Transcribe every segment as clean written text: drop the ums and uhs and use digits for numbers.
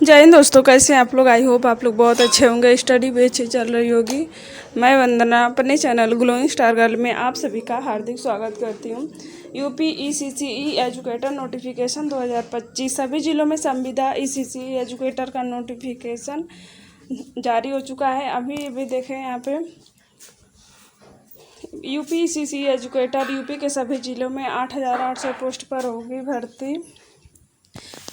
जय हिंद दोस्तों, कैसे हैं आप लोग। आई होप आप लोग बहुत अच्छे होंगे। स्टडी भी अच्छी चल रही होगी। मैं वंदना अपने चैनल ग्लोइंग स्टार गर्ल में आप सभी का हार्दिक स्वागत करती हूं। यूपी ईसीसीई एजुकेटर नोटिफिकेशन 2025 सभी जिलों में संविदा ईसीसीई एजुकेटर का नोटिफिकेशन जारी हो चुका है। अभी देखें यहाँ पे यूपी ईसीसीई एजुकेटर यूपी के सभी जिलों में 8,800 पोस्ट पर होगी भर्ती।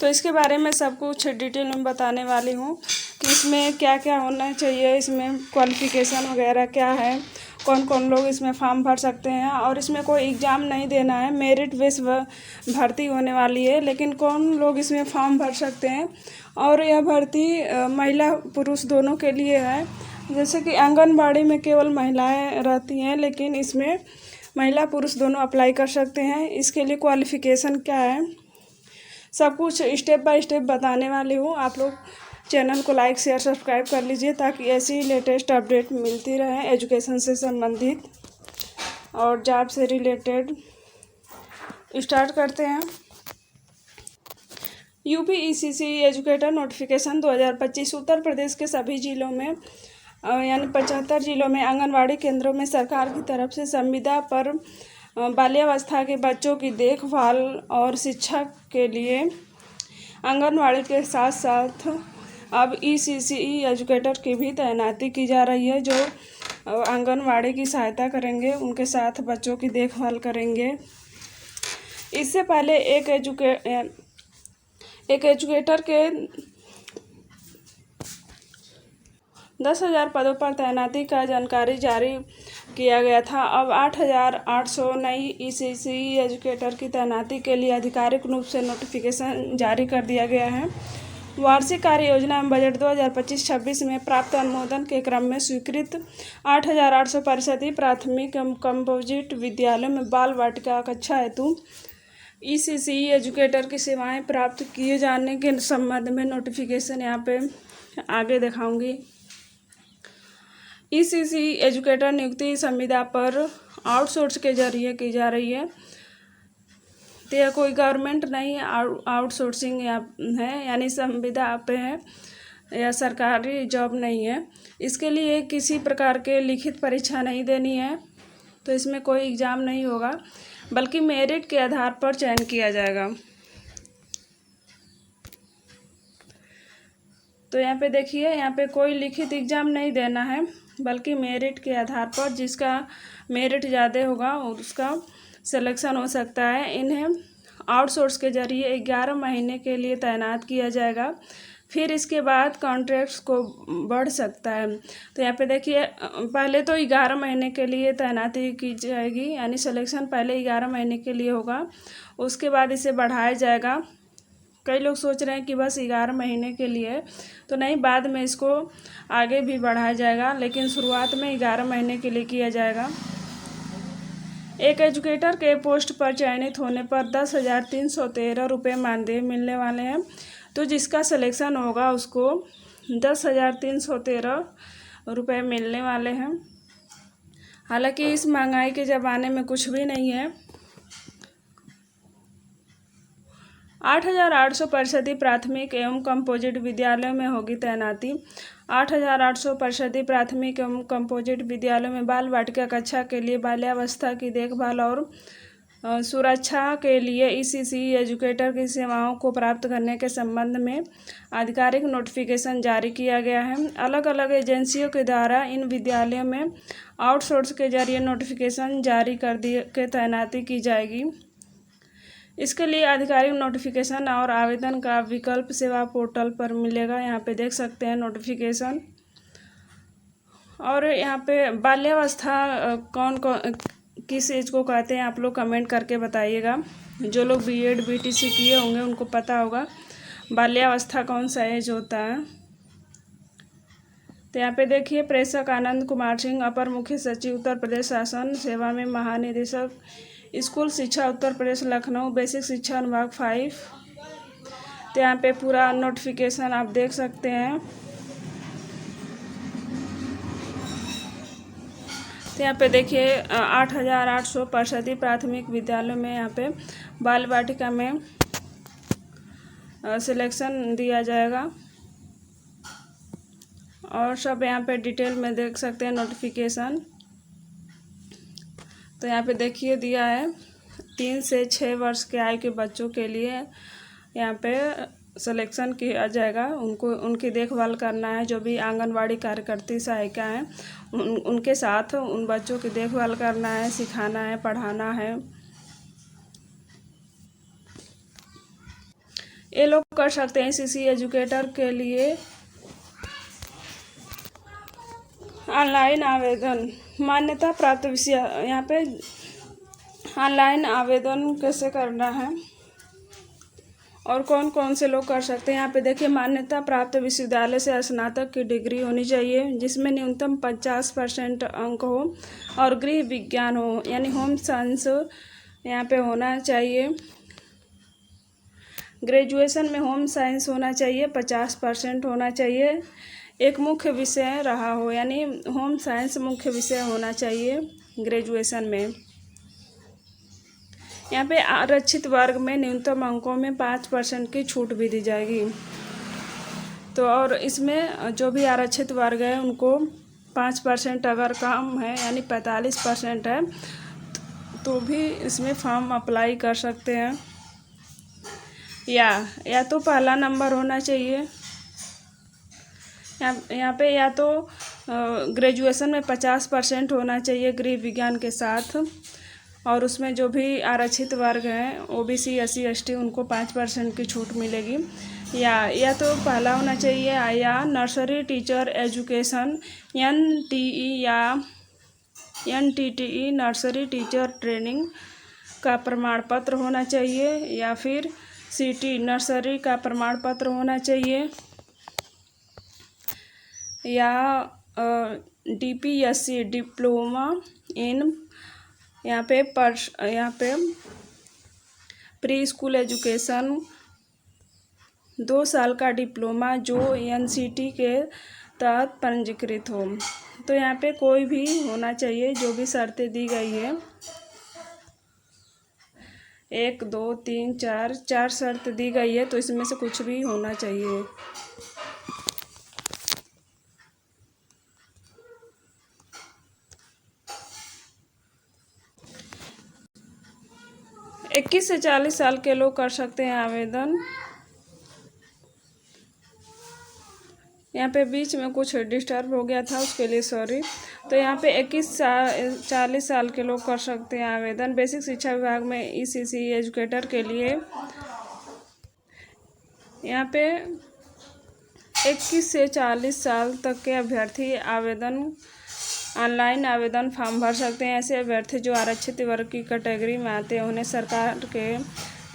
तो इसके बारे में सब कुछ डिटेल में बताने वाली हूँ कि इसमें क्या क्या होना चाहिए, इसमें क्वालिफ़िकेशन वगैरह क्या है, कौन कौन लोग इसमें फॉर्म भर सकते हैं। और इसमें कोई एग्ज़ाम नहीं देना है, मेरिट बेस भर्ती होने वाली है। लेकिन कौन लोग इसमें फॉर्म भर सकते हैं, और यह भर्ती महिला पुरुष दोनों के लिए है। जैसे कि आंगनबाड़ी में केवल महिलाएं रहती हैं, लेकिन इसमें महिला पुरुष दोनों अप्लाई कर सकते हैं। इसके लिए क्वालिफ़िकेशन क्या है, सब कुछ स्टेप बाय स्टेप बताने वाली हूँ। आप लोग चैनल को लाइक शेयर सब्सक्राइब कर लीजिए ताकि ऐसी लेटेस्ट अपडेट मिलती रहे एजुकेशन से संबंधित और जॉब से रिलेटेड। स्टार्ट करते हैं। UP ECCE educator notification 2025 Uttar Pradesh के सभी जिलों में यानी 75 जिलों में आंगनवाड़ी केंद्रों में सरकार की तरफ से संविदा पर बाल्यावस्था के बच्चों की देखभाल और शिक्षा के लिए आंगनवाड़ी के साथ साथ अब ईसीसीई एजुकेटर की भी तैनाती की जा रही है, जो आंगनवाड़ी की सहायता करेंगे, उनके साथ बच्चों की देखभाल करेंगे। इससे पहले एक एजुकेटर के 10,000 पदों पर तैनाती का जानकारी जारी किया गया था। अब 8,800 नई ईसीसीई एजुकेटर की तैनाती के लिए आधिकारिक रूप से नोटिफिकेशन जारी कर दिया गया है। वार्षिक कार्य योजना एवं बजट 2025-26 में प्राप्त अनुमोदन के क्रम में स्वीकृत 8,800 परिषदीय प्राथमिक एवं कंपोजिट विद्यालयों में बाल वाटिका कक्षा हेतु ईसीसीई एजुकेटर की सेवाएं प्राप्त किए जाने के संबंध में नोटिफिकेशन यहाँ पे आगे दिखाऊंगी। ईसीसीई एजुकेटर नियुक्ति संविदा पर आउटसोर्स के जरिए की जा रही है। तो यह कोई गवर्नमेंट नहीं, आउटसोर्सिंग है, यानी संविदा पे है, या सरकारी जॉब नहीं है। इसके लिए किसी प्रकार के लिखित परीक्षा नहीं देनी है, तो इसमें कोई एग्ज़ाम नहीं होगा, बल्कि मेरिट के आधार पर चयन किया जाएगा। तो यहाँ पे देखिए, यहाँ पे कोई लिखित एग्ज़ाम नहीं देना है, बल्कि मेरिट के आधार पर जिसका मेरिट ज़्यादा होगा उसका सिलेक्शन हो सकता है। इन्हें आउटसोर्स के जरिए 11 महीने के लिए तैनात किया जाएगा, फिर इसके बाद कॉन्ट्रैक्ट्स को बढ़ सकता है। तो यहाँ पे देखिए, पहले तो 11 महीने के लिए तैनाती की जाएगी, यानी सिलेक्शन पहले 11 महीने के लिए होगा, उसके बाद इसे बढ़ाया जाएगा। कई लोग सोच रहे हैं कि बस 11 महीने के लिए, तो नहीं, बाद में इसको आगे भी बढ़ाया जाएगा, लेकिन शुरुआत में 11 महीने के लिए किया जाएगा। एक एजुकेटर के पोस्ट पर चयनित होने पर 10,313 रुपये मानदेय मिलने वाले हैं। तो जिसका सिलेक्शन होगा उसको 10,313 रुपये मिलने वाले हैं। हालांकि इस महंगाई के ज़माने में कुछ भी नहीं है। 8,800 परिषदीय प्राथमिक एवं कंपोजिट विद्यालयों में होगी तैनाती। 8,800 परिषदीय प्राथमिक एवं कंपोजिट विद्यालयों में बाल वाटिका कक्षा के लिए बाल्यावस्था की देखभाल और सुरक्षा के लिए ईसीसीई एजुकेटर की सेवाओं को प्राप्त करने के संबंध में आधिकारिक नोटिफिकेशन जारी किया गया है। अलग अलग एजेंसियों के द्वारा इन विद्यालयों में आउटसोर्स के जरिए नोटिफिकेशन जारी कर के तैनाती की जाएगी। इसके लिए आधिकारिक नोटिफिकेशन और आवेदन का विकल्प सेवा पोर्टल पर मिलेगा। यहाँ पे देख सकते हैं नोटिफिकेशन। और यहाँ पे बाल्यावस्था कौन किस एज को कहते हैं, आप लोग कमेंट करके बताइएगा। जो लोग बीएड बीटीसी किए होंगे उनको पता होगा बाल्यावस्था कौन सा एज होता है। तो यहाँ पे देखिए, प्रेषक आनंद कुमार सिंह, अपर मुख्य सचिव उत्तर प्रदेश शासन सेवा में महानिदेशक स्कूल शिक्षा उत्तर प्रदेश लखनऊ, बेसिक शिक्षा अनुभाग 5। तो यहाँ पे पूरा नोटिफिकेशन आप देख सकते हैं। तो यहाँ पे देखिए, 8,800 परिषदीय प्राथमिक विद्यालयों में यहाँ पे बाल वाटिका में सिलेक्शन दिया जाएगा। और सब यहाँ पे डिटेल में देख सकते हैं नोटिफिकेशन। तो यहाँ पे देखिए दिया है 3 से 6 वर्ष के आयु के बच्चों के लिए यहाँ पे सिलेक्शन किया जाएगा। उनकी देखभाल करना है। जो भी आंगनवाड़ी कार्यकर्ती सहायिका हैं उनके साथ उन बच्चों की देखभाल करना है, सिखाना है, पढ़ाना है। ये लोग कर सकते हैं ईसीसी एजुकेटर के लिए ऑनलाइन आवेदन। मान्यता प्राप्त विषय यहाँ पे ऑनलाइन आवेदन कैसे करना है और कौन कौन से लोग कर सकते हैं। यहाँ पे देखिए मान्यता प्राप्त विश्वविद्यालय से स्नातक की डिग्री होनी चाहिए जिसमें न्यूनतम 50% अंक हो और गृह विज्ञान हो यानी होम साइंस यहाँ पे होना चाहिए। ग्रेजुएशन में होम साइंस होना चाहिए, 50% होना चाहिए। एक मुख्य विषय रहा हो यानी होम साइंस मुख्य विषय होना चाहिए ग्रेजुएशन में। यहाँ पे आरक्षित वर्ग में न्यूनतम अंकों में 5% की छूट भी दी जाएगी। तो और इसमें जो भी आरक्षित वर्ग है उनको 5% अगर कम है यानी 45% है तो भी इसमें फॉर्म अप्लाई कर सकते हैं। या तो पहला नंबर होना चाहिए यहाँ पे, या तो ग्रेजुएशन में 50% होना चाहिए गृह विज्ञान के साथ। और उसमें जो भी आरक्षित वर्ग हैं ओबीसी, एससी, एसटी उनको 5% की छूट मिलेगी। या तो पहला होना चाहिए या नर्सरी टीचर एजुकेशन NTE या NTTE नर्सरी टीचर ट्रेनिंग का प्रमाण पत्र होना चाहिए या फिर सिटी नर्सरी का प्रमाण पत्र होना चाहिए या DPSC डिप्लोमा इन यहाँ पे प्री स्कूल एजुकेशन 2 साल का डिप्लोमा जो NCT के तहत पंजीकृत हो। तो यहाँ पे कोई भी होना चाहिए जो भी शर्तें दी गई है 1 2 3 4 शर्त दी गई है तो इसमें से कुछ भी होना चाहिए। इक्कीस से 40 साल के लोग कर सकते हैं आवेदन। यहाँ पे बीच में कुछ डिस्टर्ब हो गया था उसके लिए सॉरी। तो यहाँ पे 40 साल के लोग कर सकते हैं आवेदन। बेसिक शिक्षा विभाग में ईसीसी एजुकेटर के लिए यहाँ पे 21 से 40 साल तक के अभ्यर्थी ऑनलाइन आवेदन फॉर्म भर सकते हैं। ऐसे अभ्यर्थी जो आरक्षित वर्ग की कैटेगरी में आते हैं उन्हें सरकार के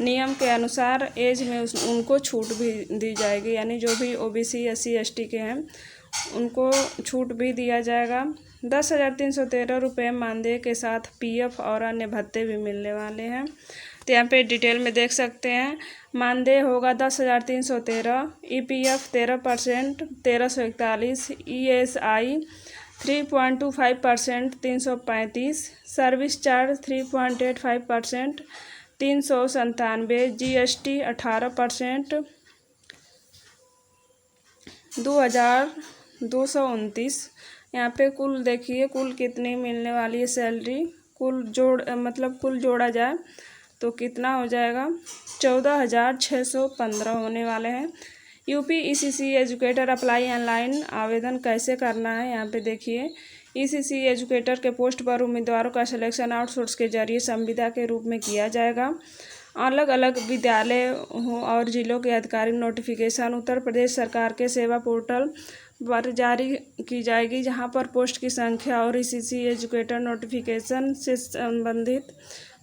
नियम के अनुसार एज में उनको छूट भी दी जाएगी। यानी जो भी ओबीसी, एससी, एसटी के हैं उनको छूट भी दिया जाएगा। 10,313 रुपये मानदेय के साथ पीएफ और अन्य भत्ते भी मिलने वाले हैं। तो यहाँ पे डिटेल में देख सकते हैं मानदेय होगा 10,313, EPF 13%, 1,341, ESI 3.25%, 335, service charge 3.85%, 397, GST 18%, 2,229। यहाँ पे कुल देखिए कुल कितनी मिलने वाली है सैलरी। कुल जोड़ा जाए तो कितना हो जाएगा 14,615 होने वाले हैं। UP ECC educator apply online आवेदन कैसे करना है यहाँ पे देखिए। ईसीसी एजुकेटर के पोस्ट पर उम्मीदवारों का सिलेक्शन आउटसोर्स के जरिए संविदा के रूप में किया जाएगा। अलग अलग विद्यालय और जिलों के आधिकारिक नोटिफिकेशन उत्तर प्रदेश सरकार के सेवा पोर्टल पर जारी की जाएगी, जहां पर पोस्ट की संख्या और ईसीसी एजुकेटर नोटिफिकेशन से संबंधित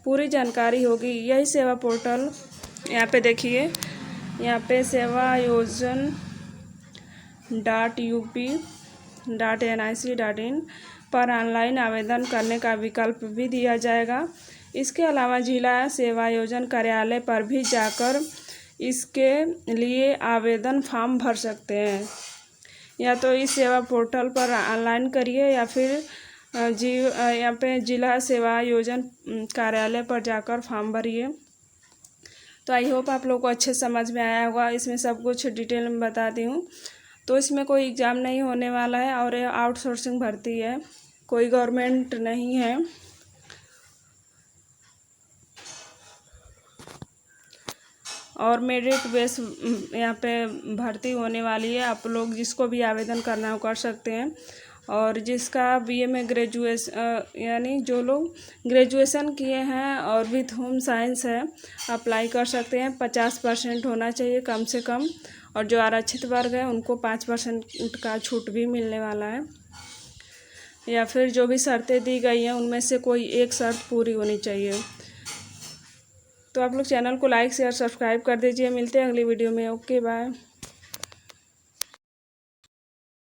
पूरी जानकारी होगी। यही सेवा पोर्टल यहाँ पे देखिए, यहाँ पे sevayojan.up.nic.in पर ऑनलाइन आवेदन करने का विकल्प भी दिया जाएगा। इसके अलावा जिला सेवायोजन कार्यालय पर भी जाकर इसके लिए आवेदन फॉर्म भर सकते हैं। या तो इस सेवा पोर्टल पर ऑनलाइन करिए या फिर यहाँ पे जिला सेवायोजन कार्यालय पर जाकर फॉर्म भरिए। तो आई होप आप लोग को अच्छे समझ में आया होगा। इसमें सब कुछ डिटेल में बता दी हूँ। तो इसमें कोई एग्ज़ाम नहीं होने वाला है और ये आउटसोर्सिंग भर्ती है, कोई गवर्नमेंट नहीं है। और मेरिट बेस यहाँ पे भर्ती होने वाली है। आप लोग जिसको भी आवेदन करना हो कर सकते हैं। और जिसका बीए में यानी जो लोग ग्रेजुएशन किए हैं और विथ होम साइंस है, अप्लाई कर सकते हैं। 50% होना चाहिए कम से कम। और जो आरक्षित वर्ग है उनको 5% का छूट भी मिलने वाला है। या फिर जो भी शर्तें दी गई हैं उनमें से कोई एक शर्त पूरी होनी चाहिए। तो आप लोग चैनल को लाइक शेयर सब्सक्राइब कर दीजिए। मिलते हैं अगली वीडियो में। Okay bye.